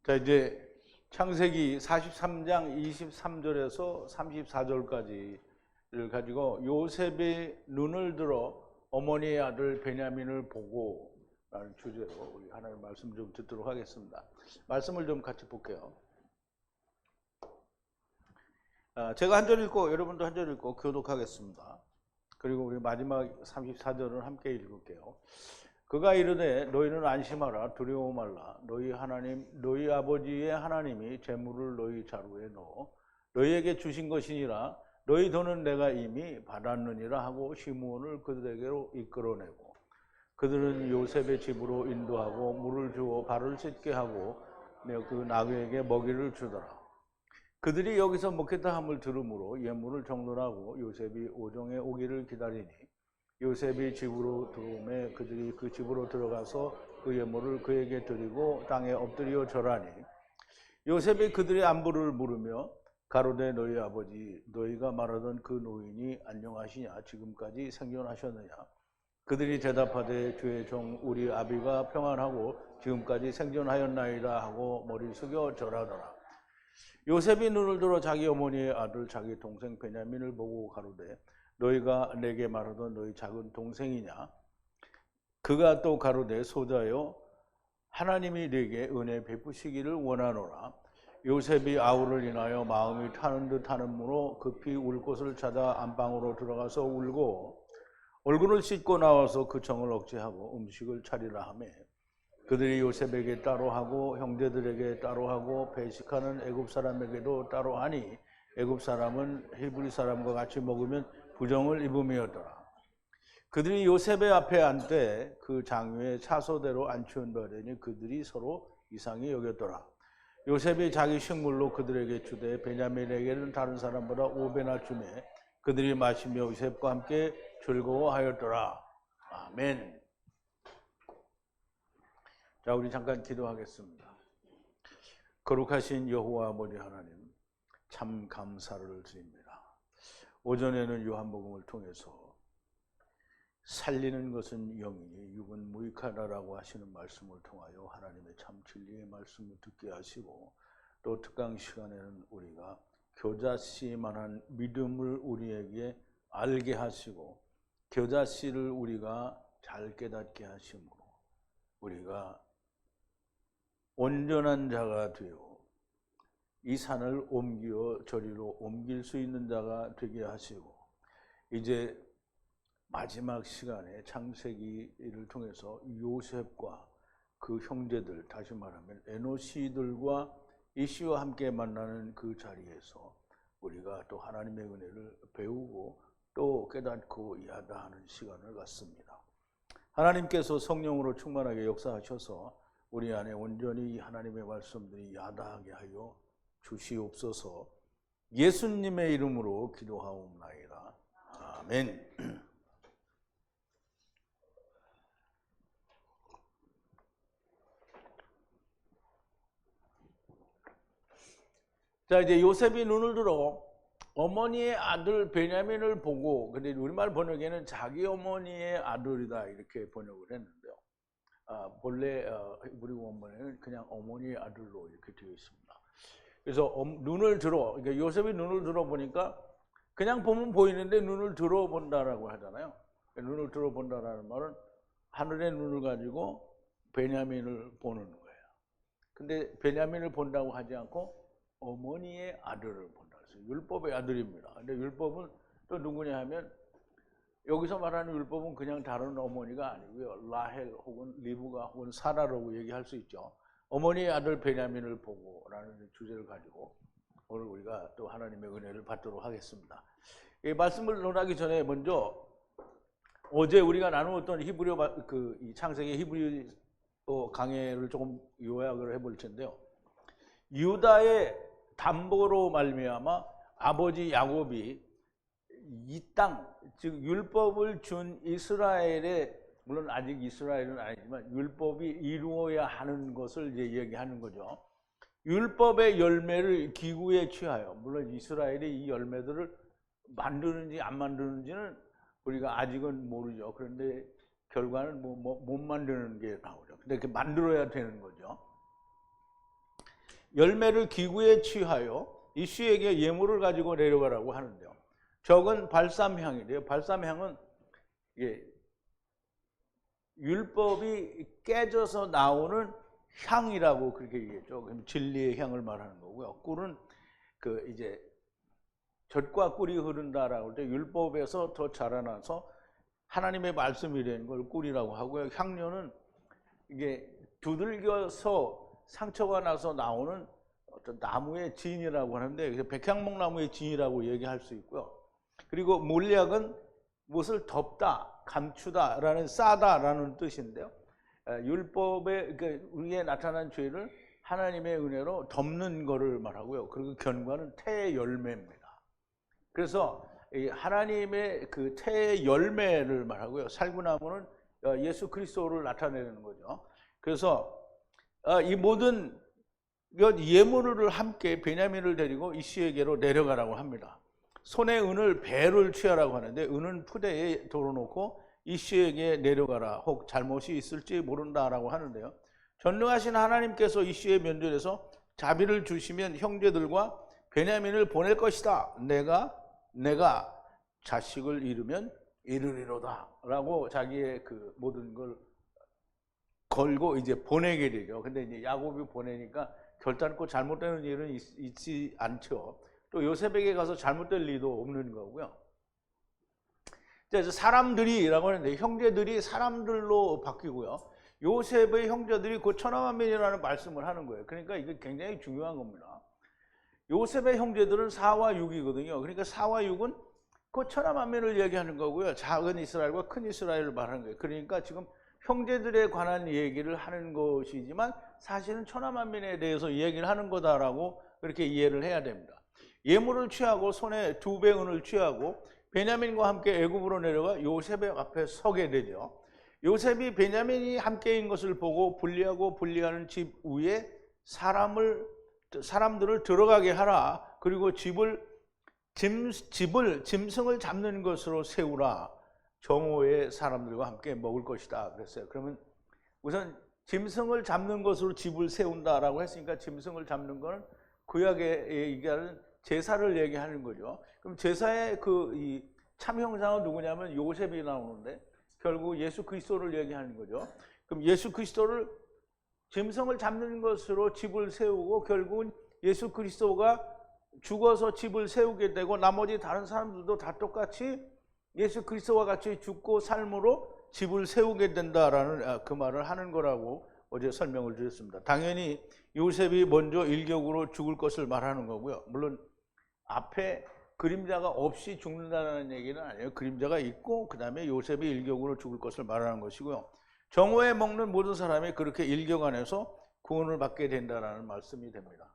자, 이제 창세기 43장 23절에서 34절까지를 가지고 요셉의 눈을 들어 어머니의 아들 베냐민을 보고 라는 주제로 우리 하나님 말씀 좀 듣도록 하겠습니다. 말씀을 좀 같이 볼게요. 제가 한 절 읽고 여러분도 한 절 읽고 교독하겠습니다. 그리고 우리 마지막 34절을 함께 읽을게요. 그가 이르되 너희는 안심하라 두려워 말라 너희 하나님 너희 아버지의 하나님이 재물을 너희 자루에 넣어 너희에게 주신 것이니라 너희 돈은 내가 이미 받았느니라 하고 시므온을 그들에게로 이끌어내고 그들은 요셉의 집으로 인도하고 물을 주어 발을 씻게 하고 그 나귀에게 먹이를 주더라. 그들이 여기서 먹겠다 함을 들으므로 예물을 정돈하고 요셉이 오종에 오기를 기다리니 요셉이 집으로 들어오매 그들이 그 집으로 들어가서 그 예물을 그에게 드리고 땅에 엎드려 절하니 요셉이 그들의 안부를 물으며 가로되 너희 아버지 너희가 말하던 그 노인이 안녕하시냐 지금까지 생존하셨느냐 그들이 대답하되 주의 종 우리 아비가 평안하고 지금까지 생존하였나이다 하고 머리 숙여 절하더라. 요셉이 눈을 들어 자기 어머니의 아들 자기 동생 베냐민을 보고 가로되 너희가 내게 말하던 너희 작은 동생이냐? 그가 또 가로되 소자여 하나님이 네게 은혜 베푸시기를 원하노라. 요셉이 아우를 인하여 마음이 타는 듯 하는므로 급히 울 곳을 찾아 안방으로 들어가서 울고 얼굴을 씻고 나와서 그 정을 억제하고 음식을 차리라 하매 그들이 요셉에게 따로 하고 형제들에게 따로 하고 배식하는 애굽 사람에게도 따로 하니 애굽 사람은 히브리 사람과 같이 먹으면 부정을 입음이었더라. 그들이 요셉의 앞에 앉되 그 장유의 차소대로 앉히운 바되니 그들이 서로 이상히 여겼더라. 요셉이 자기 식물로 그들에게 주되 베냐민에게는 다른 사람보다 5배나 주매 그들이 마시며 요셉과 함께 즐거워하였더라. 아멘. 자, 우리 잠깐 기도하겠습니다. 거룩하신 여호와 아버지 하나님, 참 감사를 드립니다. 오전에는 요한복음을 통해서 살리는 것은 영이니 육은 무익하다라고 하시는 말씀을 통하여 하나님의 참 진리의 말씀을 듣게 하시고 또 특강 시간에는 우리가 겨자씨만한 믿음을 우리에게 알게 하시고 겨자씨를 우리가 잘 깨닫게 하심으로 우리가 온전한 자가 되어 이 산을 옮겨 저리로 옮길 수 있는 자가 되게 하시고 이제 마지막 시간에 창세기를 통해서 요셉과 그 형제들 다시 말하면 에노시들과 이씨와 함께 만나는 그 자리에서 우리가 또 하나님의 은혜를 배우고 또 깨닫고 야다하는 시간을 갖습니다. 하나님께서 성령으로 충만하게 역사하셔서 우리 안에 온전히 하나님의 말씀들이 야다하게 하여 주시옵소서. 예수님의 이름으로 기도하옵나이다. 아멘. 자, 이제 요셉이 눈을 들어 어머니의 아들 베냐민을 보고, 근데 우리말 번역에는 자기 어머니의 아들이다 이렇게 번역을 했는데요. 본래 우리 원문에는 그냥 어머니의 아들로 이렇게 되어 있습니다. 그래서 눈을 들어, 그러니까 요셉이 눈을 들어 보니까 그냥 보면 보이는데 눈을 들어 본다라고 하잖아요. 눈을 들어 본다라는 말은 하늘의 눈을 가지고 베냐민을 보는 거예요. 근데 베냐민을 본다고 하지 않고 어머니의 아들을 본다. 그래서 율법의 아들입니다. 근데 율법은 또 누구냐 하면 여기서 말하는 율법은 그냥 다른 어머니가 아니고요. 라헬 혹은 리브가 혹은 사라라고 얘기할 수 있죠. 어머니의 아들 베냐민을 보고라는 주제를 가지고 오늘 우리가 또 하나님의 은혜를 받도록 하겠습니다. 이 말씀을 논하기 전에 먼저 어제 우리가 나누었던 히브리어 이 창세기 히브리어 강해를 조금 요약을 해볼 텐데요. 유다의 담보로 말미암아 아버지 야곱이 이 땅, 즉 율법을 준 이스라엘의, 물론 아직 이스라엘은 아니지만 율법이 이루어야 하는 것을 이제 얘기하는 거죠. 율법의 열매를 기구에 취하여, 물론 이스라엘이 이 열매들을 만드는지 안 만드는지는 우리가 아직은 모르죠. 그런데 결과는 못 만드는 게 나오죠. 근데 이렇게 만들어야 되는 거죠. 열매를 기구에 취하여 이씨에게 예물을 가지고 내려가라고 하는데요. 적은 발삼향이래요. 발삼향은 율법이 깨져서 나오는 향이라고 그렇게 얘기했죠. 그럼 진리의 향을 말하는 거고요. 꿀은 이제 젖과 꿀이 흐른다라고 할 때 율법에서 더 자라나서 하나님의 말씀이 되는 걸 꿀이라고 하고요. 향료는 이게 두들겨서 상처가 나서 나오는 어떤 나무의 진이라고 하는데, 그래서 백향목나무의 진이라고 얘기할 수 있고요. 그리고 몰약은 무엇을 덮다, 감추다라는 싸다라는 뜻인데요. 율법에 우리에 나타난 죄를 하나님의 은혜로 덮는 것을 말하고요. 그리고 견과는 태의 열매입니다. 그래서 하나님의 그 태의 열매를 말하고요. 살구나무는 예수 그리스도를 나타내는 거죠. 그래서 이 모든 예물을 함께 베냐민을 데리고 이씨에게로 내려가라고 합니다. 손에 은을 배를 취하라고 하는데, 은은 푸대에 덜어놓고 이씨에게 내려가라, 혹 잘못이 있을지 모른다라고 하는데요. 전능하신 하나님께서 이씨의 면전에서 자비를 주시면 형제들과 베냐민을 보낼 것이다. 내가 자식을 잃으면 이르리로다 라고 자기의 그 모든 걸 걸고 이제 보내게 되죠. 근데 이제 야곱이 보내니까 결단코 잘못되는 일은 있지 않죠. 또 요셉에게 가서 잘못될 리도 없는 거고요. 그래서 사람들이라고 하는데, 형제들이 사람들로 바뀌고요. 요셉의 형제들이 곧 천하만민이라는 말씀을 하는 거예요. 그러니까 이게 굉장히 중요한 겁니다. 요셉의 형제들은 4와 6이거든요. 그러니까 4와 6은 곧 천하만민을 얘기하는 거고요. 작은 이스라엘과 큰 이스라엘을 말하는 거예요. 그러니까 지금 형제들에 관한 얘기를 하는 것이지만 사실은 천하만민에 대해서 얘기를 하는 거다라고 그렇게 이해를 해야 됩니다. 예물을 취하고 손에 2배 은을 취하고 베냐민과 함께 애굽으로 내려가 요셉의 앞에 서게 되죠. 요셉이 베냐민이 함께인 것을 보고 분리하고 분리하는 집 위에 사람들을 들어가게 하라. 그리고 짐승을 잡는 것으로 세우라. 정오의 사람들과 함께 먹을 것이다 그랬어요. 그러면 우선 짐승을 잡는 것으로 집을 세운다라고 했으니까, 짐승을 잡는 것은 구약에 얘기하는 제사를 얘기하는 거죠. 그럼 제사의 이 참형상은 누구냐면 요셉이 나오는데, 결국 예수 그리스도를 얘기하는 거죠. 그럼 예수 그리스도를 짐승을 잡는 것으로 집을 세우고, 결국은 예수 그리스도가 죽어서 집을 세우게 되고, 나머지 다른 사람들도 다 똑같이 예수 그리스도와 같이 죽고 삶으로 집을 세우게 된다라는 그 말을 하는 거라고 어제 설명을 드렸습니다. 당연히 요셉이 먼저 일격으로 죽을 것을 말하는 거고요. 물론 앞에 그림자가 없이 죽는다는 얘기는 아니에요. 그림자가 있고 그 다음에 요셉이 일격으로 죽을 것을 말하는 것이고요. 정오에 먹는 모든 사람이 그렇게 일격 안에서 구원을 받게 된다는 말씀이 됩니다.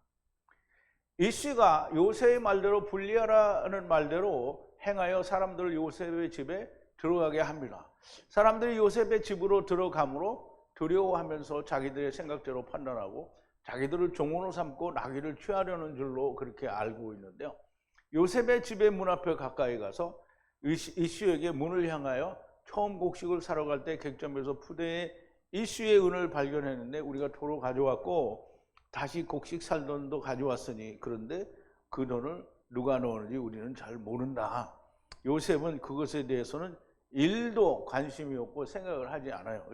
이씨가 요셉의 말대로 분리하라는 말대로 행하여 사람들을 요셉의 집에 들어가게 합니다. 사람들이 요셉의 집으로 들어가므로 두려워하면서 자기들의 생각대로 판단하고 자기들을 종으로 삼고 나귀를 취하려는 줄로 그렇게 알고 있는데요. 요셉의 집의 문 앞에 가까이 가서 이씨에게 문을 향하여 처음 곡식을 사러 갈 때 객점에서 푸대에 이씨의 은을 발견했는데, 우리가 도로 가져왔고 다시 곡식 살 돈도 가져왔으니 그런데 그 돈을 누가 넣었는지 우리는 잘 모른다. 요셉은 그것에 대해서는 일도 관심이 없고 생각을 하지 않아요.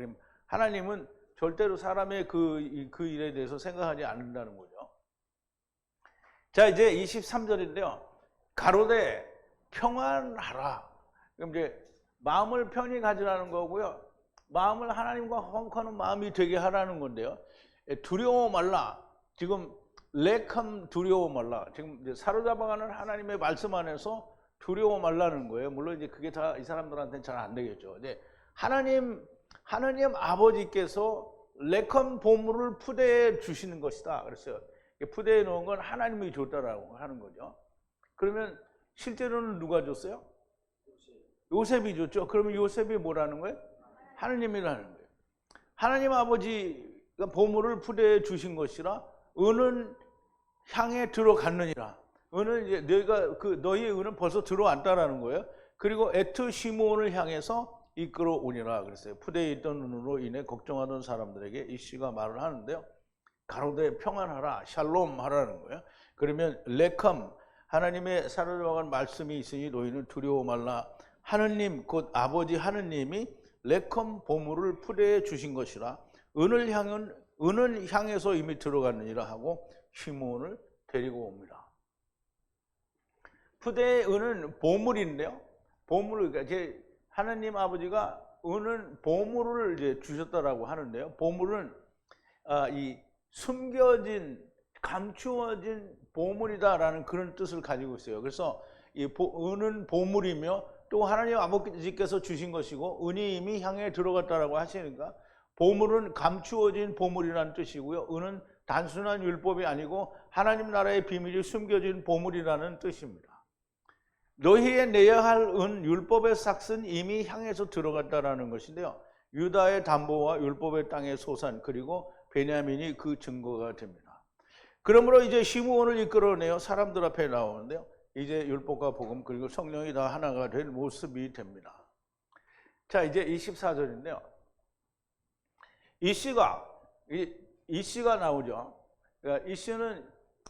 하나님은 절대로 사람의 그 일에 대해서 생각하지 않는다는 거죠. 자, 이제 23절인데요. 가로되 평안하라. 그럼 이제 마음을 편히 가지라는 거고요. 마음을 하나님과 화목하는 마음이 되게 하라는 건데요. 두려워 말라. 지금 레컴 두려워 말라. 지금 이제 사로잡아가는 하나님의 말씀 안에서 두려워 말라는 거예요. 물론 이제 그게 다 이 사람들한테는 잘 안 되겠죠. 근데 하나님 아버지께서 레컴 보물을 푸대에 주시는 것이다 그랬어요. 푸대에 놓은 건 하나님이 줬다라고 하는 거죠. 그러면 실제로는 누가 줬어요? 요셉이 줬죠. 그러면 요셉이 뭐라는 거예요? 하나님이라는 거예요. 하나님 아버지가 보물을 푸대에 주신 것이라 은은 향에 들어갔느니라. 은은 이제 너희의 은은 벌써 들어왔다라는 거예요. 그리고 에트 시몬을 향해서 이끌어오니라 그랬어요. 푸대에 있던 은으로 인해 걱정하던 사람들에게 이씨가 말을 하는데요. 가로되 평안하라, 샬롬 하라는 거예요. 그러면 레컴, 하나님의 사로잡아간 말씀이 있으니 너희는 두려워 말라. 하느님 곧 아버지 하느님이 레컴 보물을 푸대에 주신 것이라. 은을 향해서 이미 들어갔느니라 하고 시므온을 데리고 옵니다. 푸대의 은은 보물인데요. 보물을, 그러니까 하나님 아버지가 은은 보물을 이제 주셨다라고 하는데요. 보물은 이 숨겨진, 감추어진 보물이다라는 그런 뜻을 가지고 있어요. 그래서 이 은은 보물이며 또 하나님 아버지께서 주신 것이고 은이 이미 향해 들어갔다라고 하시니까 보물은 감추어진 보물이라는 뜻이고요. 은은 단순한 율법이 아니고 하나님 나라의 비밀이 숨겨진 보물이라는 뜻입니다. 너희의 내야 할 은 율법의 삭은 이미 향해서 들어갔다라는 것인데요. 유다의 담보와 율법의 땅의 소산 그리고 베냐민이 그 증거가 됩니다. 그러므로 이제 시므온을 이끌어내어 사람들 앞에 나오는데요. 이제 율법과 복음 그리고 성령이 다 하나가 된 모습이 됩니다. 자, 이제 24절인데요. 이 씨가 나오죠. 그러니까 이 씨는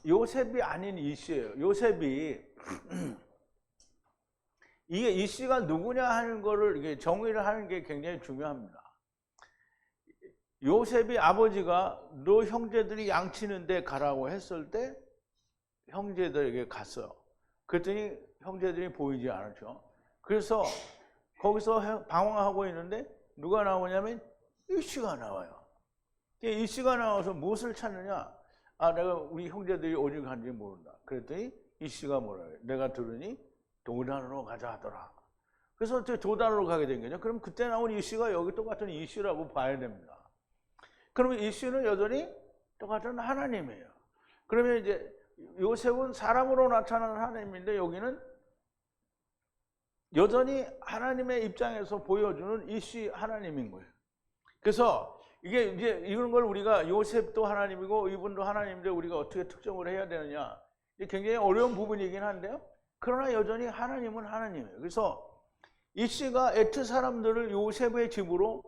요셉이 아닌 이 씨예요. 요셉이 이게 이 씨가 누구냐 하는 거를 이게 정의를 하는 게 굉장히 중요합니다. 요셉이 아버지가 너 형제들이 양치는데 가라고 했을 때 형제들에게 갔어요. 그랬더니 형제들이 보이지 않았죠. 그래서 거기서 방황하고 있는데 누가 나오냐면 이 씨가 나와요. 이 씨가 나와서 무엇을 찾느냐? 내가 우리 형제들이 어디 간지 모른다. 그랬더니 이 씨가 뭐라 해요? 내가 들으니 도단으로 가자 하더라. 그래서 도단으로 가게 된 거죠. 그럼 그때 나온 이 씨가 여기 똑같은 이 씨라고 봐야 됩니다. 그러면 이 씨는 여전히 똑같은 하나님이에요. 그러면 이제 요셉은 사람으로 나타나는 하나님인데 여기는 여전히 하나님의 입장에서 보여주는 이 씨 하나님인 거예요. 그래서 이게 이제 이런 걸 우리가 요셉도 하나님이고 이분도 하나님인데 우리가 어떻게 특정을 해야 되느냐. 이게 굉장히 어려운 부분이긴 한데요. 그러나 여전히 하나님은 하나님이에요. 그래서 이 씨가 에트 사람들을 요셉의 집으로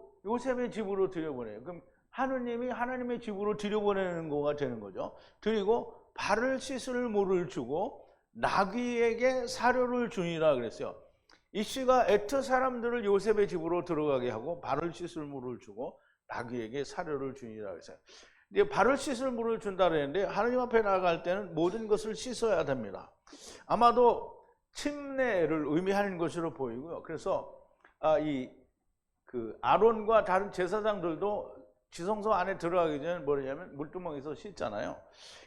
들여보내요. 그럼 하느님이 하나님의 집으로 들여보내는 거가 되는 거죠. 그리고 발을 씻을 물을 주고 나귀에게 사료를 주니라 그랬어요. 이 씨가 에트 사람들을 요셉의 집으로 들어가게 하고 발을 씻을 물을 주고 나귀에게 사료를 주니라 그랬어요. 이제 발을 씻을 물을 준다 그랬는데 하나님 앞에 나아갈 때는 모든 것을 씻어야 됩니다. 아마도 침례를 의미하는 것으로 보이고요. 그래서 그 아론과 다른 제사장들도 지성소 안에 들어가기 전에 뭐냐면 물두멍에서 씻잖아요.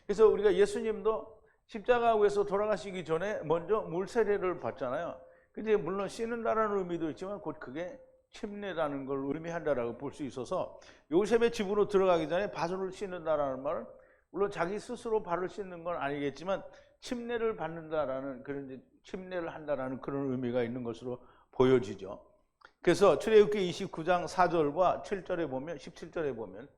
그래서 우리가 예수님도 십자가 위에서 돌아가시기 전에 먼저 물 세례를 받잖아요. 근데 물론 씻는다라는 의미도 있지만 곧 그게 침례라는 걸 의미한다라고 볼 수 있어서 요셉의 집으로 들어가기 전에 발을 씻는다라는 말은 물론 자기 스스로 발을 씻는 건 아니겠지만 침례를 받는다라는 그런 침례를 한다라는 그런 의미가 있는 것으로 보여지죠. 그래서 출애굽기 29장 4절과 7절에 보면 17절에 보면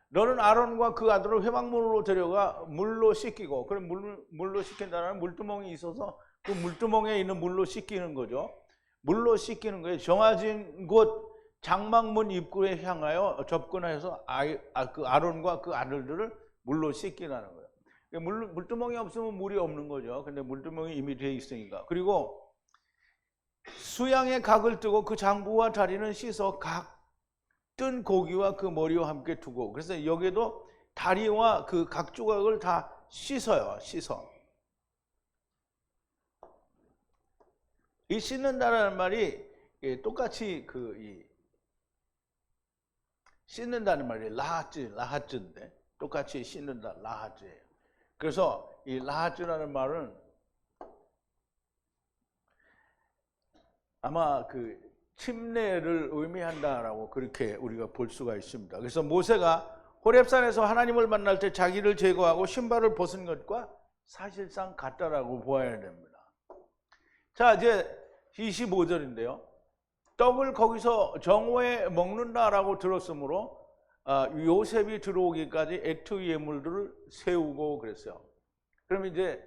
너는 아론과 그 아들을 회막문으로 데려가 물로 씻기고 그럼 물로 씻긴다는 물두멍이 있어서 그 물두멍에 있는 물로 씻기는 거죠. 물로 씻기는 거예요. 정해진 곳 장막문 입구에 향하여 접근해서 그 아론과 그 아들들을 물로 씻기라는 거예요. 물두멍이 없으면 물이 없는 거죠. 근데 물두멍이 이미 되어 있으니까. 그리고 수양의 각을 뜨고 그 장부와 다리는 씻어 각 뜬 고기와 그 머리와 함께 두고 그래서 여기에도 다리와 그 각 조각을 다 씻어요. 씻어. 이 씻는다라는 말이 똑같이 씻는다는 말이 라하즈인데 똑같이 씻는다 라하즈예요. 그래서 이 라하즈라는 말은 아마 그 침례를 의미한다라고 그렇게 우리가 볼 수가 있습니다. 그래서 모세가 호렙산에서 하나님을 만날 때 자기를 제거하고 신발을 벗은 것과 사실상 같다라고 보아야 됩니다. 자, 이제 25절인데요. 떡을 거기서 정오에 먹는다라고 들었으므로 요셉이 들어오기까지 애투 예물들을 세우고 그랬어요. 그럼 이제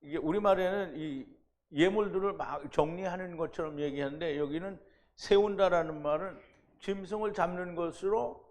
이게 우리말에는 이 예물들을 막 정리하는 것처럼 얘기하는데 여기는 세운다라는 말은 짐승을 잡는 것으로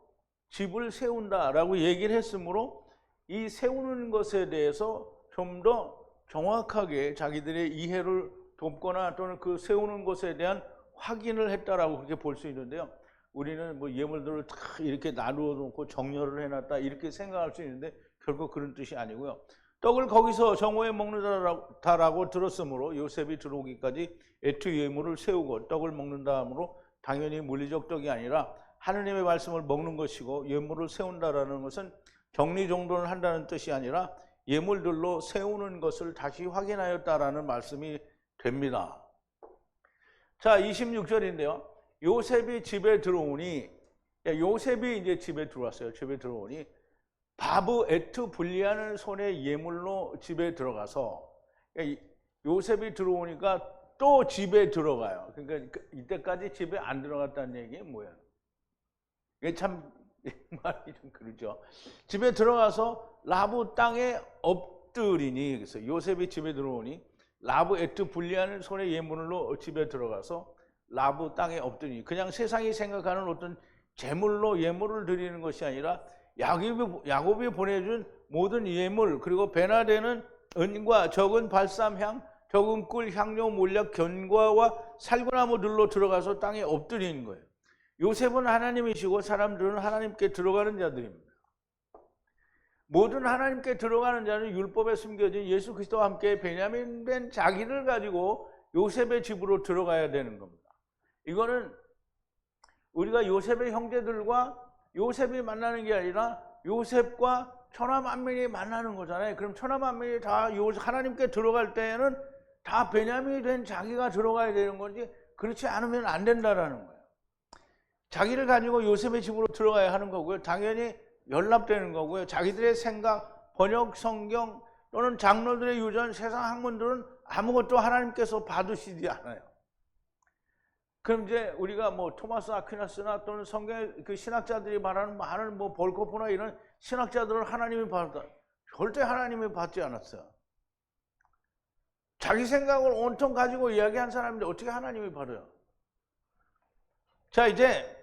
집을 세운다라고 얘기를 했으므로 이 세우는 것에 대해서 좀 더 정확하게 자기들의 이해를 돕거나 또는 그 세우는 것에 대한 확인을 했다라고 그렇게 볼 수 있는데요. 우리는 뭐 예물들을 다 이렇게 나누어 놓고 정렬을 해놨다 이렇게 생각할 수 있는데 결국 그런 뜻이 아니고요. 떡을 거기서 정오에 먹는다라고 들었으므로 요셉이 들어오기까지 애투 예물을 세우고 떡을 먹는다 하므로 당연히 물리적 떡이 아니라 하느님의 말씀을 먹는 것이고, 예물을 세운다라는 것은 정리정돈을 한다는 뜻이 아니라 예물들로 세우는 것을 다시 확인하였다라는 말씀이 됩니다. 자, 26절인데요. 요셉이 집에 들어오니, 요셉이 이제 집에 들어왔어요. 집에 들어오니 바브 에투 불리하는 손의 예물로 집에 들어가서, 요셉이 들어오니까 또 집에 들어가요. 그러니까 이때까지 집에 안 들어갔다는 얘기가 뭐야? 이게 참 말이 좀 그러죠. 집에 들어가서 라브 땅에 엎드리니, 그래서 요셉이 집에 들어오니 라브 에투 불리하는 손의 예물로 집에 들어가서 라브 땅에 엎드리니, 그냥 세상이 생각하는 어떤 제물로 예물을 드리는 것이 아니라 야곱이 보내준 모든 예물, 그리고 배나되는 은과 적은 발삼향, 적은 꿀, 향료, 몰약, 견과와 살구나무들로 들어가서 땅에 엎드리는 거예요. 요셉은 하나님이시고 사람들은 하나님께 들어가는 자들입니다. 모든 하나님께 들어가는 자는 율법에 숨겨진 예수 그리스도와 함께 베냐민 된 자기를 가지고 요셉의 집으로 들어가야 되는 겁니다. 이거는 우리가 요셉의 형제들과 요셉이 만나는 게 아니라 요셉과 천하만민이 만나는 거잖아요. 그럼 천하만민이 다 하나님께 들어갈 때에는 다 베냐민이 된 자기가 들어가야 되는 건지, 그렇지 않으면 안 된다라는 거예요. 자기를 가지고 요셉의 집으로 들어가야 하는 거고요. 당연히 연락되는 거고요. 자기들의 생각, 번역 성경 또는 장로들의 유전, 세상 학문들은 아무것도 하나님께서 받으시지 않아요. 그럼 이제 우리가 뭐 토마스 아퀴나스나 또는 성경의 그 신학자들이 말하는 많은 뭐 볼코프나 이런 신학자들을 하나님이 받았다. 절대 하나님이 받지 않았어요. 자기 생각을 온통 가지고 이야기한 사람인데 어떻게 하나님이 받아요? 자, 이제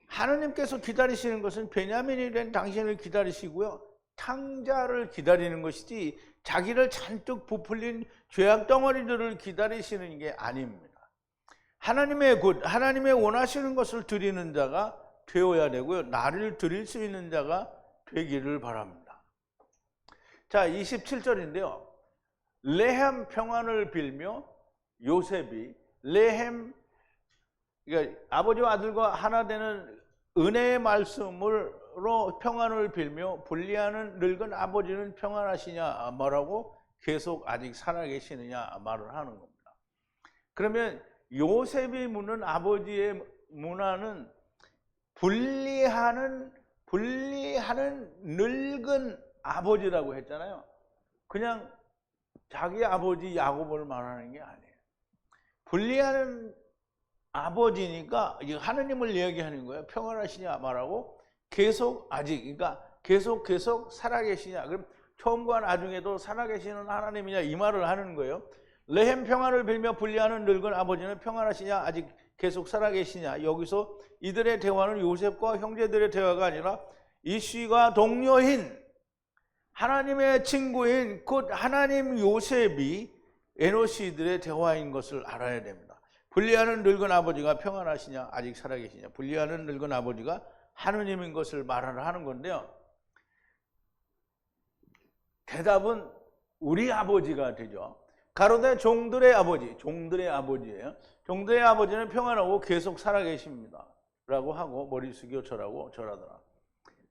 하나님께서 기다리시는 것은 베냐민이 된 당신을 기다리시고요, 탕자를 기다리는 것이지 자기를 잔뜩 부풀린 죄악 덩어리들을 기다리시는 게 아닙니다. 하나님의 원하시는 것을 드리는 자가 되어야 되고요, 나를 드릴 수 있는 자가 되기를 바랍니다. 자, 27절인데요. 레헴 평안을 빌며 요셉이 레헴, 그러니까 아버지와 아들과 하나 되는 은혜의 말씀으로 평안을 빌며 분리하는 늙은 아버지는 평안하시냐 말하고 계속 아직 살아계시느냐 말을 하는 겁니다. 그러면 요셉이 묻는 아버지의 문화는 분리하는 늙은 아버지라고 했잖아요. 그냥 자기 아버지 야곱을 말하는 게 아니에요. 분리하는 아버지니까 하느님을 이야기하는 거예요. 평안하시냐 말하고 계속 아직, 그러니까 계속 살아계시냐, 그럼 처음과 나중에도 살아계시는 하나님이냐 이 말을 하는 거예요. 레헴 평안을 빌며 분리하는 늙은 아버지는 평안하시냐, 아직 계속 살아계시냐. 여기서 이들의 대화는 요셉과 형제들의 대화가 아니라 이씨가 동료인 하나님의 친구인 곧 하나님 요셉이 에노시들의 대화인 것을 알아야 됩니다. 분리하는 늙은 아버지가 평안하시냐, 아직 살아계시냐. 분리하는 늙은 아버지가 하느님인 것을 말을 하는 건데요. 대답은 우리 아버지가 되죠. 가로되 종들의 아버지예요. 종들의 아버지는 평안하고 계속 살아계십니다 라고 하고 머리 숙여 절하고 절하더라.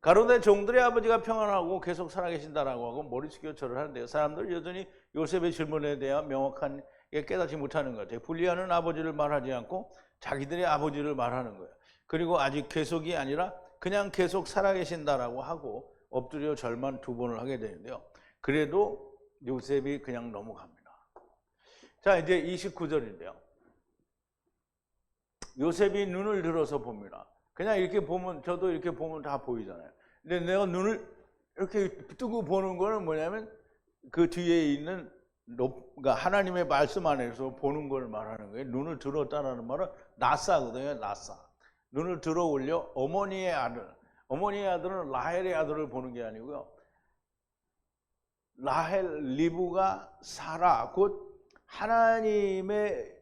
가로되 종들의 아버지가 평안하고 계속 살아계신다라고 하고 머리 숙여 절을 하는데요. 사람들 여전히 요셉의 질문에 대한 명확한 깨닫지 못하는 것 같아요. 분리하는 아버지를 말하지 않고 자기들의 아버지를 말하는 거예요. 그리고 아직 계속이 아니라 그냥 계속 살아계신다라고 하고 엎드려 절만 2번을 하게 되는데요. 그래도 요셉이 그냥 넘어갑니다. 자, 이제 29절인데요. 요셉이 눈을 들어서 봅니다. 그냥 이렇게 보면, 저도 이렇게 보면 다 보이잖아요. 근데 내가 눈을 이렇게 뜨고 보는 거는 뭐냐면 그 뒤에 있는 그러니까 하나님의 말씀 안에서 보는 걸 말하는 거예요. 눈을 들었다라는 말은 나사거든요. 나사. 눈을 들어 올려 어머니의 아들. 어머니의 아들은 라헬의 아들을 보는 게 아니고요. 라헬, 리브가 사라, 곧 하나님의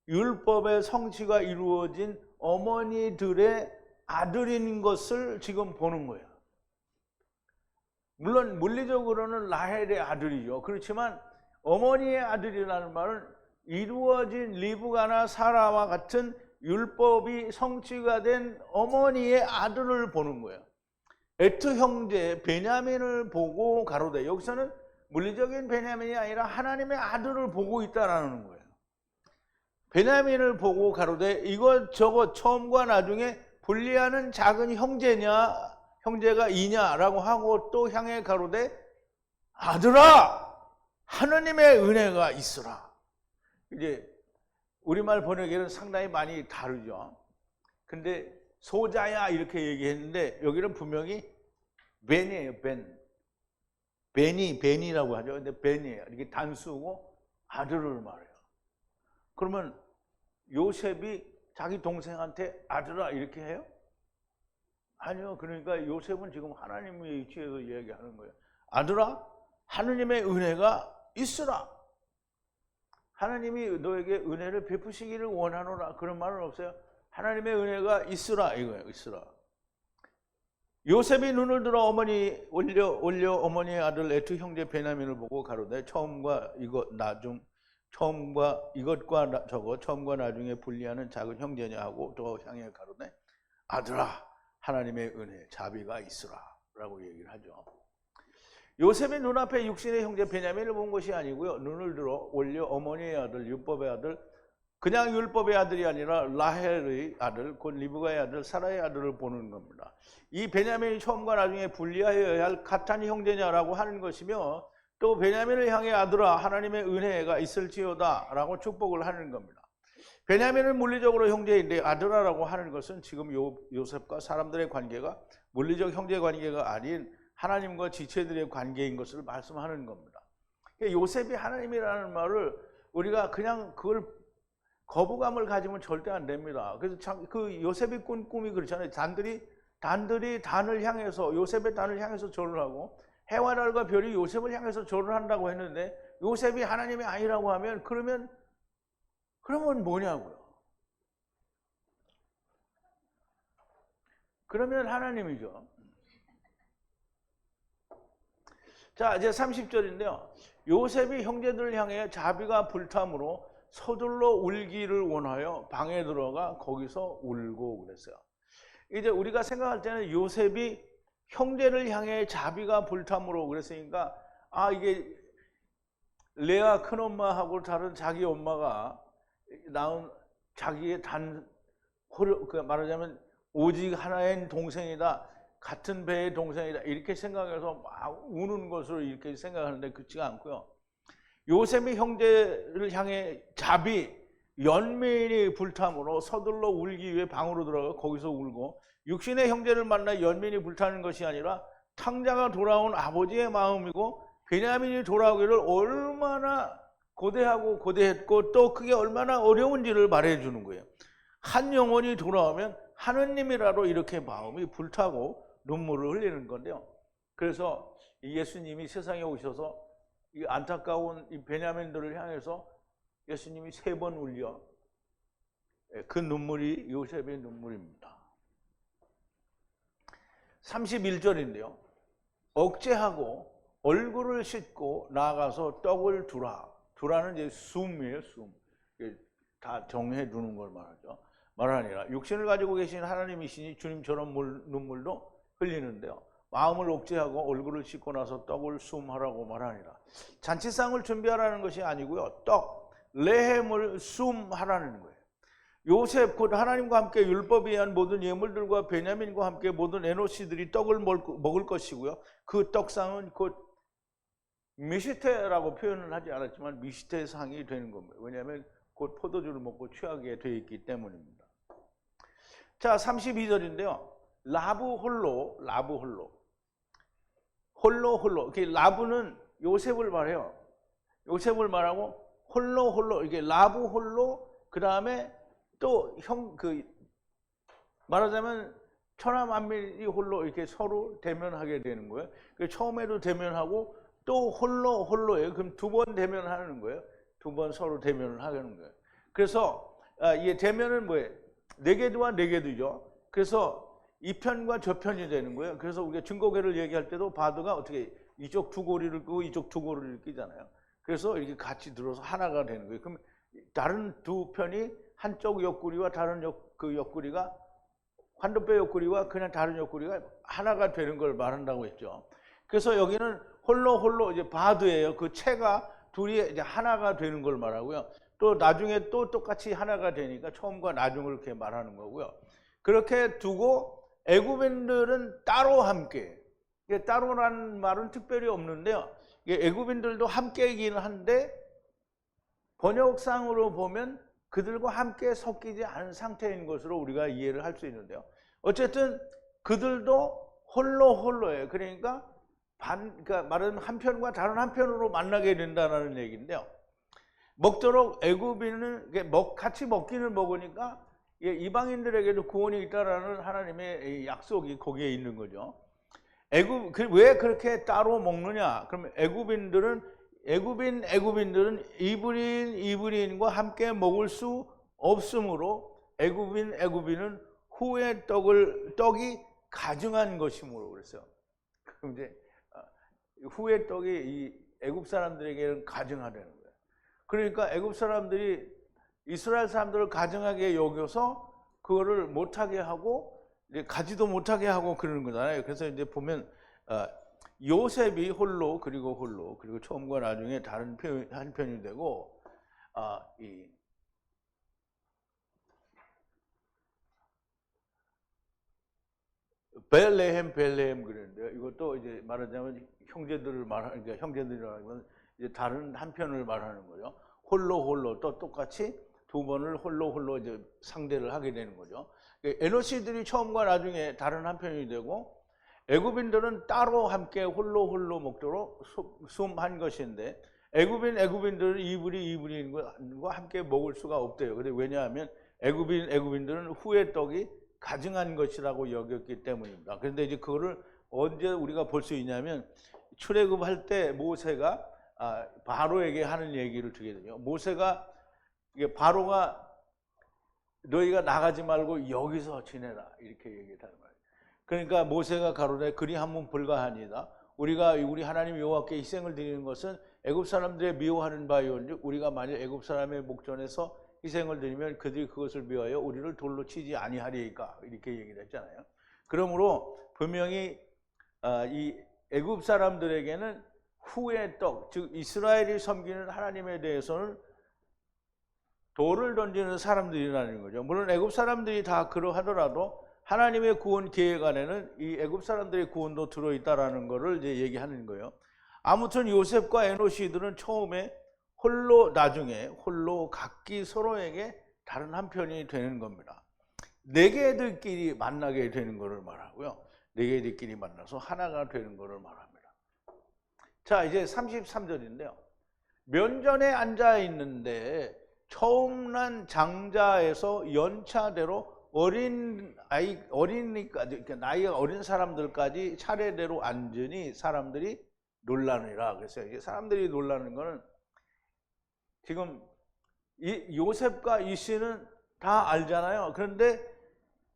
율법의 성취가 이루어진 어머니들의 아들인 것을 지금 보는 거예요. 물론 물리적으로는 라헬의 아들이죠. 그렇지만 어머니의 아들이라는 말은 이루어진 리브가나 사라와 같은 율법이 성취가 된 어머니의 아들을 보는 거예요. 에트 형제 베냐민을 보고 가로되, 여기서는 물리적인 베냐민이 아니라 하나님의 아들을 보고 있다라는 거예요. 베냐민을 보고 가로되 이것저것 처음과 나중에 분리하는 작은 형제가 이냐라고 하고 또 향해 가로되 아들아 하느님의 은혜가 있으라. 이제 우리말 번역에는 상당히 많이 다르죠. 근데 소자야 이렇게 얘기했는데 여기는 분명히 벤이에요. 벤이라고 하죠. 근데 벤이에요. 이렇게 단수고 아들을 말해요. 그러면 요셉이 자기 동생한테 아들아 이렇게 해요? 아니요. 그러니까 요셉은 지금 하나님의 위치에서 이야기하는 거예요. 아들아 하느님의 은혜가 있으라. 하나님이 너에게 은혜를 베푸시기를 원하노라. 그런 말은 없어요. 하나님의 은혜가 있으라 이거예요. 있으라. 요셉이 눈을 들어 올려 어머니의 아들 에트 형제 베냐민을 보고 가로되 처음과 나중에 분리하는 작은 형제냐 하고 또 향해 가로되 아들아 하나님의 은혜 자비가 있으라 라고 얘기를 하죠. 요셉의 눈앞에 육신의 형제 베냐민을 본 것이 아니고요. 눈을 들어 올려 어머니의 아들 율법의 아들, 그냥 율법의 아들이 아니라 라헬의 아들 곧 리브가의 아들 사라의 아들을 보는 겁니다. 이 베냐민이 처음과 나중에 분리하여야 할 같은 형제냐라고 하는 것이며 또 베냐민을 향해 아들아 하나님의 은혜가 있을지어다 라고 축복을 하는 겁니다. 베냐민은 물리적으로 형제인데 아들아라고 하는 것은 지금 요셉과 사람들의 관계가 물리적 형제 관계가 아닌 하나님과 지체들의 관계인 것을 말씀하는 겁니다. 요셉이 하나님이라는 말을 우리가 그냥 그걸 거부감을 가지면 절대 안 됩니다. 그래서 참 그 요셉이 꾼 꿈이 그렇잖아요. 단들이 단을 향해서 요셉의 단을 향해서 절을 하고 해와 달과 별이 요셉을 향해서 절을 한다고 했는데 요셉이 하나님이 아니라고 하면 그러면 뭐냐고요? 그러면 하나님이죠. 자, 이제 30절인데요. 요셉이 형제들을 향해 자비가 불탐으로 서둘러 울기를 원하여 방에 들어가 거기서 울고 그랬어요. 이제 우리가 생각할 때는 요셉이 형제를 향해 자비가 불탐으로 그랬으니까 이게 레아 큰엄마하고 다른 자기 엄마가 낳은 자기의 말하자면 오직 하나의 동생이다. 같은 배의 동생이다. 이렇게 생각해서 막 우는 것으로 이렇게 생각하는데 그렇지가 않고요. 요셉이 형제를 향해 자비, 연민이 불탐으로 서둘러 울기 위해 방으로 들어가 거기서 울고 육신의 형제를 만나 연민이 불타는 것이 아니라 탕자가 돌아온 아버지의 마음이고 베냐민이 돌아오기를 얼마나 고대했고 또 그게 얼마나 어려운지를 말해주는 거예요. 한 영혼이 돌아오면 하느님이라도 이렇게 마음이 불타고 눈물을 흘리는 건데요. 그래서 예수님이 세상에 오셔서 이 안타까운 이 베냐민들을 향해서 예수님이 3번 울려. 그 눈물이 요셉의 눈물입니다. 31절인데요. 억제하고 얼굴을 씻고 나아가서 떡을 두라는 이제 숨이에요. 숨. 다 정해 두는 걸 말하죠. 말 아니라 육신을 가지고 계신 하나님이시니 주님처럼 눈물도 흘리는데요. 마음을 억제하고 얼굴을 씻고 나서 떡을 숨하라고 말하니라. 잔치상을 준비하라는 것이 아니고요. 떡, 레헴을 숨하라는 거예요. 요셉 곧 하나님과 함께 율법에 의한 모든 예물들과 베냐민과 함께 모든 에노시들이 떡을 먹을 것이고요. 그 떡상은 곧 미시테라고 표현을 하지 않았지만 미시테상이 되는 겁니다. 왜냐하면 곧 포도주를 먹고 취하게 되어 있기 때문입니다. 자, 32절인데요. 라브 홀로. 라브는 요셉을 말해요. 요셉을 말하고 홀로 이게 라브 홀로, 그 다음에 또 말하자면 천하 만민이 홀로 이렇게 서로 대면하게 되는 거예요. 처음에도 대면하고 또 홀로예요. 그럼 두 번 대면하는 거예요. 두 번 서로 대면을 하는 거예요. 그래서 이게 대면은 뭐예요? 네개두와 네개두죠. 그래서 이 편과 저 편이 되는 거예요. 그래서 우리가 증거계를 얘기할 때도 바드가 어떻게 이쪽 두 고리를 끄고 이쪽 두 고리를 끼잖아요. 그래서 이렇게 같이 들어서 하나가 되는 거예요. 그럼 다른 두 편이 한쪽 옆구리와 다른 그 옆구리가 환도뼈 옆구리와 그냥 다른 옆구리가 하나가 되는 걸 말한다고 했죠. 그래서 여기는 홀로 이제 바드예요. 그 체가 둘이 이제 하나가 되는 걸 말하고요. 또 나중에 또 똑같이 하나가 되니까 처음과 나중을 이렇게 말하는 거고요. 그렇게 두고 애굽인들은 따로 함께. 따로라는 말은 특별히 없는데요. 애굽인들도 함께이긴 한데 번역상으로 보면 그들과 함께 섞이지 않은 상태인 것으로 우리가 이해를 할 수 있는데요. 어쨌든 그들도 홀로예요. 그러니까 말하자면 한 편과 다른 한 편으로 만나게 된다는 얘기인데요. 먹도록 애굽인은 같이 먹기는 먹으니까 이방인들에게도 구원이 있다라는 하나님의 약속이 거기에 있는 거죠. 왜 그렇게 따로 먹느냐? 그러면 애굽인들은 이브리인과 함께 먹을 수 없으므로 애굽인은 후의 떡이 가증한 것이므로 그랬어요. 그럼 이제 후의 떡이 이 애굽 사람들에게는 가증하다는 거예요. 그러니까 애굽 사람들이 이스라엘 사람들을 가증하게 여겨서 그거를 못하게 하고 이제 가지도 못하게 하고 그러는 거잖아요. 그래서 이제 보면 요셉이 홀로 그리고 처음과 나중에 다른 한 편이 되고 이 벨레헴 그랬는데요. 이것도 이제 말하자면 그러니까 형제들이라는 이제 다른 한 편을 말하는 거죠. 홀로 또 똑같이 두 번을 홀로 이제 상대를 하게 되는 거죠. 에노시들이 처음과 나중에 다른 한 편이 되고 애굽인들은 따로 함께 홀로 먹도록 숨한 것인데 애굽인들은 이브리인과 함께 먹을 수가 없대요. 근데 왜냐하면 애굽인들은 후의 떡이 가증한 것이라고 여겼기 때문입니다. 그런데 이제 그거를 언제 우리가 볼 수 있냐면 출애굽할 때 모세가 바로에게 하는 얘기를 듣게 되죠. 모세가 바로가 너희가 나가지 말고 여기서 지내라 이렇게 얘기를 하는 거예요. 그러니까 모세가 가로되 그리하면 불가하니이다. 우리 하나님 여호와께 희생을 드리는 것은 애굽 사람들의 미워하는 바이온즉 우리가 만약 애굽 사람의 목전에서 희생을 드리면 그들이 그것을 미워하여 우리를 돌로 치지 아니하리이까 이렇게 얘기를 했잖아요. 그러므로 분명히 이 애굽 사람들에게는 후의 떡, 즉 이스라엘이 섬기는 하나님에 대해서는 돌을 던지는 사람들이라는 거죠. 물론 애굽 사람들이 다 그러하더라도 하나님의 구원 계획 안에는 이 애굽 사람들의 구원도 들어있다라는 것을 이제 얘기하는 거예요. 아무튼 요셉과 에노시들은 처음에 나중에 홀로 각기 서로에게 다른 한 편이 되는 겁니다. 네 개들끼리 만나게 되는 것을 말하고요. 네 개들끼리 만나서 하나가 되는 것을 말합니다. 자, 이제 33절인데요. 면전에 앉아 있는데 처음 난 장자에서 연차대로 어린이까지, 그러니까 나이가 어린 사람들까지 차례대로 앉으니 사람들이 놀라느니라. 그래서 이게 사람들이 놀라는 거는 지금 요셉과 이씨는 다 알잖아요. 그런데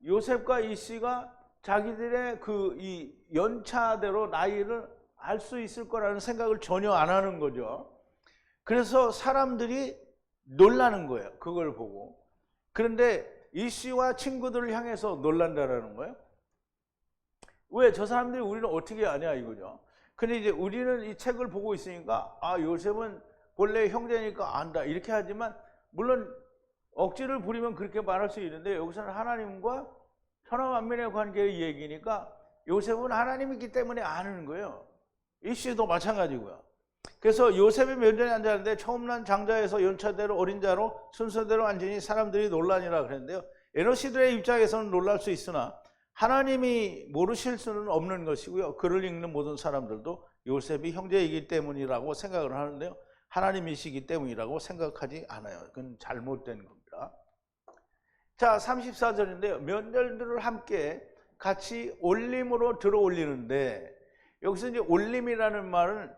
요셉과 이씨가 자기들의 이 연차대로 나이를 알 수 있을 거라는 생각을 전혀 안 하는 거죠. 그래서 사람들이 놀라는 거예요. 그걸 보고. 그런데 이씨와 친구들을 향해서 놀란다라는 거예요. 왜? 저 사람들이 우리를 어떻게 아냐 이거죠. 근데 이제 우리는 이 책을 보고 있으니까 요셉은 본래 형제니까 안다 이렇게 하지만 물론 억지를 부리면 그렇게 말할 수 있는데 여기서는 하나님과 천하 만민의 관계의 얘기니까 요셉은 하나님이기 때문에 아는 거예요. 이씨도 마찬가지고요. 그래서 요셉이 면전에 앉았는데 처음 난 장자에서 연차대로 어린 자로 순서대로 앉으니 사람들이 놀라니라 그랬는데요. 에노시들의 입장에서는 놀랄 수 있으나 하나님이 모르실 수는 없는 것이고요. 글을 읽는 모든 사람들도 요셉이 형제이기 때문이라고 생각을 하는데요. 하나님이시기 때문이라고 생각하지 않아요. 그건 잘못된 겁니다. 자, 34절인데요. 면절들을 함께 같이 올림으로 들어 올리는데, 여기서 이제 올림이라는 말은,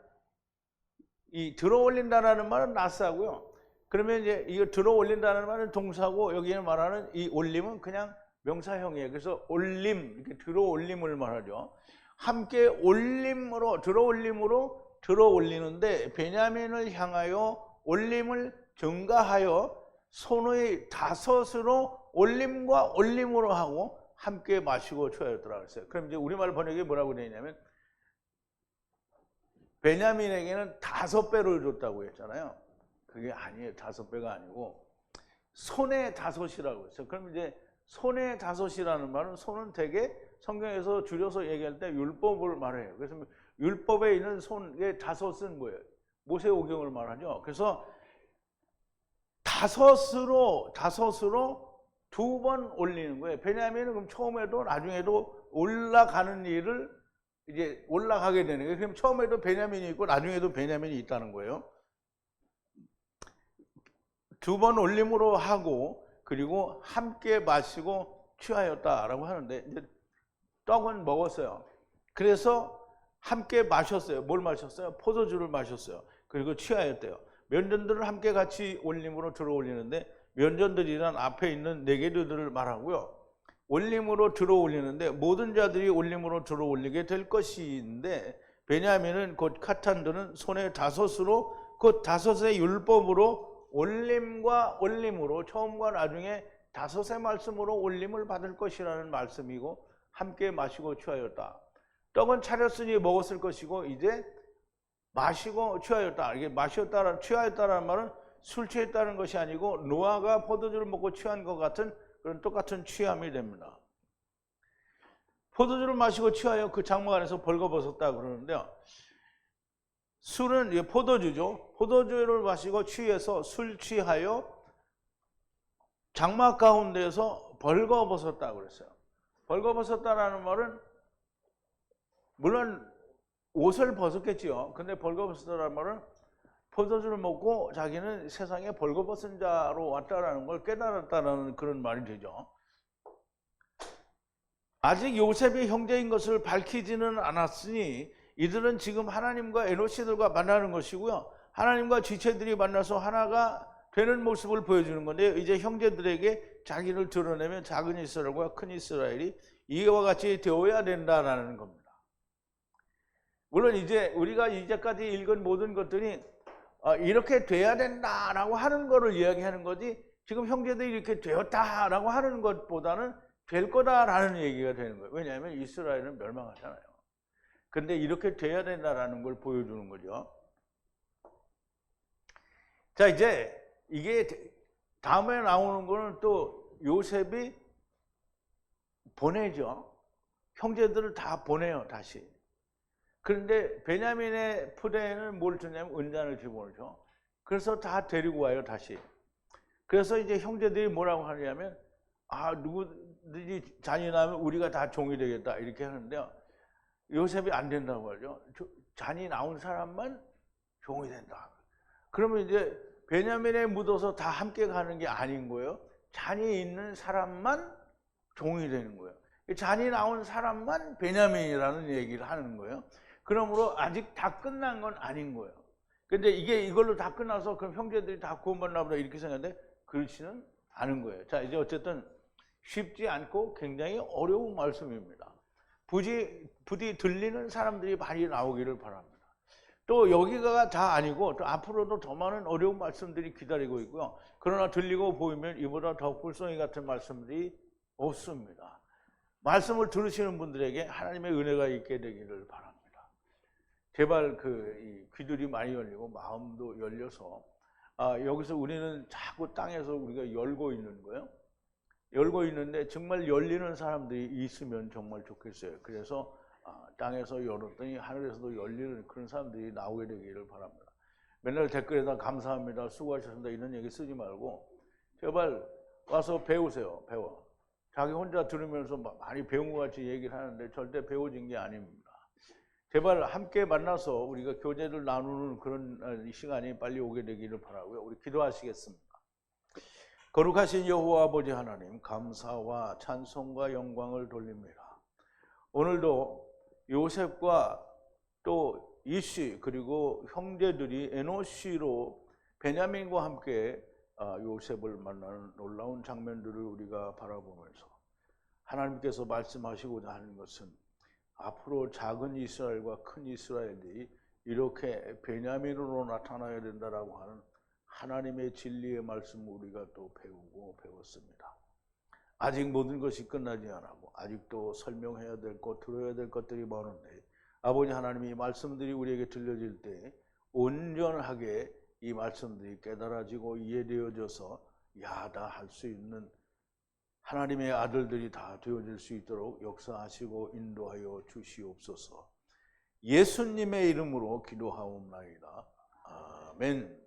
이 들어 올린다라는 말은 나스하고요. 그러면 이제 이거 들어 올린다는 말은 동사고, 여기는 말하는 이 올림은 그냥 명사형이에요. 그래서 올림, 이렇게 들어 올림을 말하죠. 함께 올림으로, 들어 올림으로 들어 올리는데, 베냐민을 향하여 올림을 증가하여 손의 다섯으로 올림과 올림으로 하고 함께 마시고 취하였더라 그랬어요. 그럼 이제 우리말 번역이 뭐라고 되어 있냐면, 베냐민에게는 5배를 줬다고 했잖아요. 그게 아니에요. 5배가 아니고 손의 5이라고 했어요. 그럼 이제 손의 5이라는 말은, 손은 되게 성경에서 줄여서 얘기할 때 율법을 말해요. 그래서 율법에 있는 손의 5은 뭐예요? 모세오경을 말하죠. 그래서 5으로 2번 올리는 거예요. 베냐민은 그럼 처음에도 나중에도 올라가는 일을 이제 올라가게 되는 거예요. 그럼 처음에도 베냐민이 있고 나중에도 베냐민이 있다는 거예요. 2번 올림으로 하고, 그리고 함께 마시고 취하였다라고 하는데, 이제 떡은 먹었어요. 그래서 함께 마셨어요. 뭘 마셨어요? 포도주를 마셨어요. 그리고 취하였대요. 면전들을 함께 같이 올림으로 들어 올리는데, 면전들이란 앞에 있는 네게르들을 말하고요. 올림으로 들어 올리는데, 모든 자들이 올림으로 들어 올리게 될 것인데, 베냐민은 곧 카탄들은 손에 5으로, 곧 5의 율법으로 올림과 올림으로, 처음과 나중에 5의 말씀으로 올림을 받을 것이라는 말씀이고, 함께 마시고 취하였다. 떡은 차렸으니 먹었을 것이고, 이제 마시고 취하였다. 이게 마셨다, 취하였다라는 말은 술 취했다는 것이 아니고, 노아가 포도주를 먹고 취한 것 같은 그런 똑같은 취함이 됩니다. 포도주를 마시고 취하여 그 장막 안에서 벌거벗었다 그러는데요. 술은 포도주죠. 포도주를 마시고 취해서 술 취하여 장막 가운데에서 벌거벗었다 그랬어요. 벌거벗었다라는 말은, 물론 옷을 벗었겠지요. 근데 벌거벗었다라는 말은 포도주를 먹고 자기는 세상에 벌거벗은 자로 왔다라는 걸 깨달았다는 그런 말이 되죠. 아직 요셉이 형제인 것을 밝히지는 않았으니 이들은 지금 하나님과 에노시들과 만나는 것이고요. 하나님과 지체들이 만나서 하나가 되는 모습을 보여주는 건데, 이제 형제들에게 자기를 드러내면 작은 이스라엘과 큰 이스라엘이 이와 같이 되어야 된다라는 겁니다. 물론 이제 우리가 이제까지 읽은 모든 것들이 이렇게 돼야 된다라고 하는 거를 이야기하는 거지, 지금 형제들이 이렇게 되었다라고 하는 것보다는 될 거다라는 얘기가 되는 거예요. 왜냐하면 이스라엘은 멸망하잖아요. 근데 이렇게 돼야 된다라는 걸 보여주는 거죠. 자, 이제 이게 다음에 나오는 거는 또 요셉이 보내죠. 형제들을 다 보내요, 다시. 그런데 베냐민의 푸대에는 뭘 주냐면 은잔을 집어넣죠. 그래서 다 데리고 와요, 다시. 그래서 이제 형제들이 뭐라고 하냐면, 누구든지 잔인하면 우리가 다 종이 되겠다, 이렇게 하는데요. 요셉이 안 된다고 하죠. 잔이 나온 사람만 종이 된다. 그러면 이제 베냐민에 묻어서 다 함께 가는 게 아닌 거예요. 잔이 있는 사람만 종이 되는 거예요. 잔이 나온 사람만 베냐민이라는 얘기를 하는 거예요. 그러므로 아직 다 끝난 건 아닌 거예요. 근데 이걸로 다 끝나서 그럼 형제들이 다 구원받나 보다 이렇게 생각하는데, 그렇지는 않은 거예요. 자, 이제 어쨌든 쉽지 않고 굉장히 어려운 말씀입니다. 부디 들리는 사람들이 많이 나오기를 바랍니다. 또 여기가 다 아니고 또 앞으로도 더 많은 어려운 말씀들이 기다리고 있고요. 그러나 들리고 보이면 이보다 더 꿀송이 같은 말씀들이 없습니다. 말씀을 들으시는 분들에게 하나님의 은혜가 있게 되기를 바랍니다. 제발 이 귀들이 많이 열리고 마음도 열려서, 여기서 우리는 자꾸 땅에서 우리가 열고 있는 거예요. 열고 있는데 정말 열리는 사람들이 있으면 정말 좋겠어요. 그래서 땅에서 열었더니 하늘에서도 열리는 그런 사람들이 나오게 되기를 바랍니다. 맨날 댓글에다 감사합니다, 수고하셨습니다 이런 얘기 쓰지 말고 제발 와서 배우세요. 배워. 자기 혼자 들으면서 많이 배운 것 같이 얘기를 하는데 절대 배워진 게 아닙니다. 제발 함께 만나서 우리가 교제를 나누는 그런 시간이 빨리 오게 되기를 바라고요. 우리 기도하시겠습니다. 거룩하신 여호와 아버지 하나님, 감사와 찬송과 영광을 돌립니다. 오늘도 요셉과 또 이씨 그리고 형제들이 에노시로 베냐민과 함께 요셉을 만나는 놀라운 장면들을 우리가 바라보면서 하나님께서 말씀하시고자 하는 것은 앞으로 작은 이스라엘과 큰 이스라엘이 이렇게 베냐민으로 나타나야 된다라고 하는 하나님의 진리의 말씀을 우리가 또 배우고 배웠습니다. 아직 모든 것이 끝나지 않았고 아직도 설명해야 될 것, 들어야 될 것들이 많은데 아버지 하나님이 이 말씀들이 우리에게 들려질 때 온전하게 이 말씀들이 깨달아지고 이해되어져서 다 할 수 있는 하나님의 아들들이 다 되어질 수 있도록 역사하시고 인도하여 주시옵소서. 예수님의 이름으로 기도하옵나이다. 아멘.